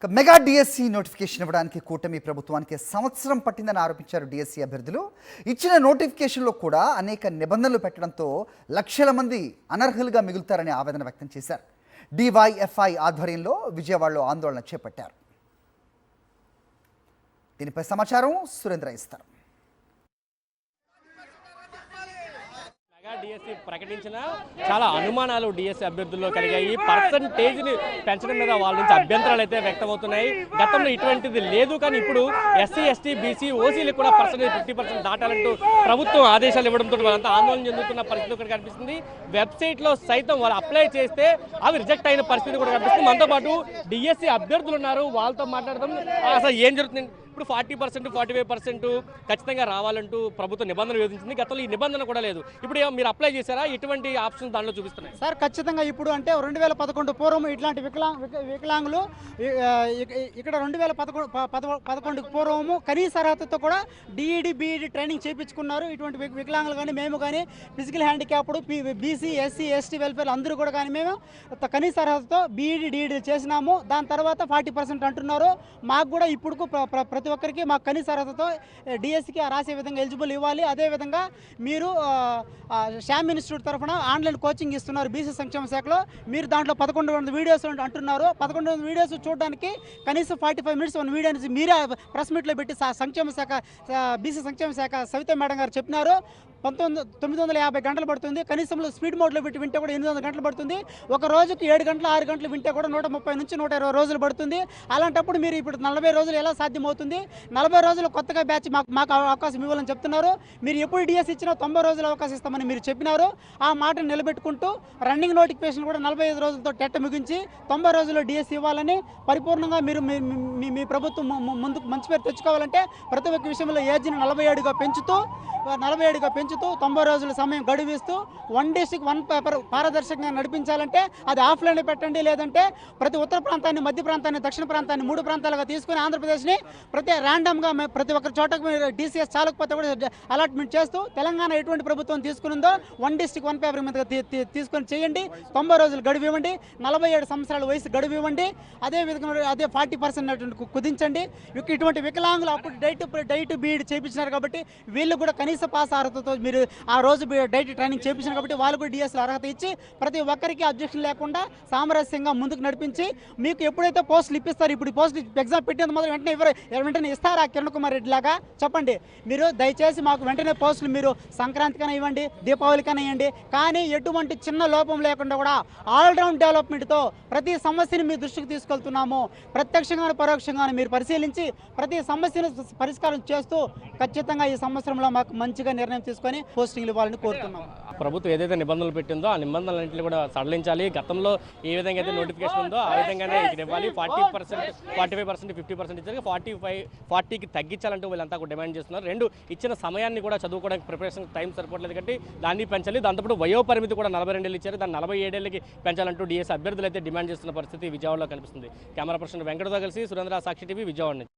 Mega DSC notification ఇవ్వడానికి కూటమి ప్రభుత్వానికి సంవత్సరం పట్టిందని ఆరోపించారు డిఎస్సి అభ్యర్థులు. ఇచ్చిన నోటిఫికేషన్లో కూడా అనేక నిబంధనలు పెట్టడంతో లక్షల మంది అనర్హులుగా మిగులుతారని ఆవేదన వ్యక్తం చేశారు. డివైఎఫ్ఐ ఆధ్వర్యంలో విజయవాడలో ఆందోళన చేపట్టారు. దీనిపై సమాచారం సురేంద్ర ఇస్తారు. డిఎస్సి ప్రకటించిన చాలా అనుమానాలు డిఎస్సి అభ్యర్థుల్లో కలిగాయి. పర్సంటేజ్ని పెంచడం మీద వాళ్ళ నుంచి అభ్యంతరాలు అయితే వ్యక్తమవుతున్నాయి. గతంలో ఇటువంటిది లేదు, కానీ ఇప్పుడు ఎస్సీ ఎస్టీ బీసీ ఓసీలకు కూడా పర్సంటేజ్ 50% దాటాలంటూ ప్రభుత్వం ఆదేశాలు ఇవ్వడంతో వాళ్ళంతా ఆందోళన చెందుతున్న పరిస్థితి కూడా కనిపిస్తుంది. వెబ్సైట్లో సైతం వాళ్ళు అప్లై చేస్తే అవి రిజెక్ట్ అయిన పరిస్థితి కూడా కనిపిస్తుంది. మనతో పాటు డిఎస్సి అభ్యర్థులు ఉన్నారు, వాళ్ళతో మాట్లాడదాం. అసలు ఏం జరుగుతుంది? ఇప్పుడు 40% 45% ఖచ్చితంగా రావాలంటూ ప్రభుత్వం నిబంధనలు విధించింది. గతంలో ఈ నిబంధన కూడా లేదు. ఇప్పుడు మీరు అప్లై చేశారా? ఎటువంటి ఆప్షన్స్ దానిలో చూపిస్తున్నాయి సార్? ఖచ్చితంగా ఇప్పుడు అంటే 2011 పూర్వం ఇట్లాంటి వికలాంగులు ఇక్కడ 2011 పూర్వము కనీస అర్హతతో కూడా డిఈడి బిఈడి ట్రైనింగ్ చేయించుకున్నారు. ఇటువంటి వికలాంగులు కానీ మేము కానీ physical handicapped BC SC ST welfare అందరూ కూడా కానీ మేము కనీస అర్హతతో బిఈడి డిఈడి చేసినాము. దాని తర్వాత 40% అంటున్నారు. మాకు కూడా ఇప్పుడు ప్రతి ఒక్కరికి మాకు కనీస అర్హతతో డిఎస్సికి రాసే విధంగా ఎలిజిబుల్ ఇవ్వాలి. అదేవిధంగా మీరు శ్యామ్ ఇన్స్టిట్యూట్ తరఫున ఆన్లైన్ కోచింగ్ ఇస్తున్నారు బీసీ సంక్షేమ శాఖలో. మీరు దాంట్లో 1100 వీడియోస్ అంటున్నారు. 1100 వీడియోస్ చూడడానికి కనీసం 45 మినిట్స్ వన్ వీడియో మీరే ప్రెస్ మీట్లో పెట్టి సంక్షేమ శాఖ బీసీ సంక్షేమ శాఖ సవితా మేడం గారు చెప్పినారు. 950 గంటలు పడుతుంది. కనీసంలో స్పీడ్ మోడ్లో పెట్టి వింటే కూడా 800 గంటలు పడుతుంది. ఒక రోజుకి 7 గంటలు 6 గంటలు వింటే కూడా 130 నుంచి 120 రోజులు పడుతుంది. అలాంటప్పుడు మీరు ఇప్పుడు 40 రోజులు ఎలా సాధ్యమవుతుంది? 40 రోజులు కొత్తగా బ్యాచ్ మాకు అవకాశం ఇవ్వాలని చెప్తున్నారు. మీరు ఎప్పుడు డిఎస్ ఇచ్చినా 90 రోజులు అవకాశం ఇస్తామని మీరు చెప్పినారు. ఆ మాటను నిలబెట్టుకుంటూ రన్నింగ్ నోటిఫికేషన్ కూడా 45 రోజులతో టెట్ ముగించి 90 రోజుల్లో డిఎస్ ఇవ్వాలని పరిపూర్ణంగా మీరు మీ ప్రభుత్వం ముందుకు మంచి పేరు తెచ్చుకోవాలంటే ప్రతి ఒక్క విషయంలో ఏజ్ని 47గా పెంచుతూ 90 రోజుల సమయం గడువిస్తూ 1 డిస్ట్రిక్ట్ 1 పేపర్ పారదర్శకంగా నడిపించాలంటే అది ఆఫ్లైన్లో పెట్టండి. లేదంటే ప్రతి ఉత్తర ప్రాంతాన్ని, మధ్య ప్రాంతాన్ని, దక్షిణ ప్రాంతాన్ని 3 ప్రాంతాలుగా తీసుకుని ఆంధ్రప్రదేశ్ని ప్రతి ర్యాండమ్గా ప్రతి ఒక్క చోటకు డిసిఎస్ చాలకపోతే కూడా అలాట్మెంట్ చేస్తూ తెలంగాణ ఎటువంటి ప్రభుత్వం తీసుకునిందో 1 డిస్ట్రిక్ట్ 1 పేపర్ మీద తీసుకొని చేయండి. 90 రోజులు గడువు ఇవ్వండి. 47 సంవత్సరాల వయసు గడువు ఇవ్వండి. అదే విధంగా అదే 40% కుదించండి. ఇటువంటి వికలాంగులు అప్పుడు డైట్ బీఈడి చేయించినారు కాబట్టి వీళ్ళు కూడా కనీస పాస్ అర్హతతో మీరు ఆ రోజు డైట్ ట్రైనింగ్ చేయించారు కాబట్టి వాళ్ళు కూడా డిఎస్లో అర్హత ఇచ్చి ప్రతి ఒక్కరికి అబ్జెక్షన్ లేకుండా సామరస్యంగా ముందుకు నడిపించి మీకు ఎప్పుడైతే పోస్టులు ఇప్పిస్తారు, ఇప్పుడు పోస్ట్ ఎగ్జామ్ పెట్టినంత మొదలు వెంటనే ఇస్తారా కిరణ్ కుమార్ రెడ్డి లాగా? చెప్పండి. మీరు దయచేసి మాకు వెంటనే పోస్టులు మీరు సంక్రాంతికైనా ఇవ్వండి, దీపావళికైనా ఇవ్వండి. కానీ ఎటువంటి చిన్న లోపం లేకుండా కూడా ఆల్రౌండ్ డెవలప్మెంట్తో ప్రతి సమస్యని మీ దృష్టికి తీసుకెళ్తున్నాము. ప్రత్యక్షంగా పరోక్షంగా మీరు పరిశీలించి ప్రతి సమస్యను పరిష్కారం చేస్తూ ఖచ్చితంగా ఈ సంవత్సరంలో మాకు మంచిగా నిర్ణయం తీసుకొని పోస్టింగ్లు ఇవ్వాలని కోరుతున్నాం. ప్రభుత్వం ఏదైతే నిబంధనలు పెట్టిందో ఆ నిబంధనలన్నింటినీ కూడా సడలించాలి. గతంలో ఏ విధంగా అయితే నోటిఫికేషన్ ఉందో ఆ విధంగానే ఇక్కడ ఇవ్వాలి. 40% 45% 50% ఇచ్చారు. 40కి తగ్గించాలంటూ వీళ్ళంతా కూడా డిమాండ్ చేస్తున్నారు. 2 ఇచ్చిన సమయాన్ని కూడా చదువుకోవడానికి ప్రిపరేషన్ టైం సరిపోవట్లేదు కాబట్టి దాన్ని పెంచాలి. దాంతోపాటు వయోపరిమితి కూడా 42 ఏళ్ళు ఇచ్చారు. దాన్ని 47 ఏళ్ళకి పెంచాలంటూ డిఎస్ అభ్యర్థులు అయితే డిమాండ్ చేస్తున్న పరిస్థితి విజయవాడలో కనిపిస్తుంది. కెమెరా పర్సన్ వెంకటతో కలిసి సురేంద్ర, సాక్షి టీవీ, విజయవాడ నుంచి.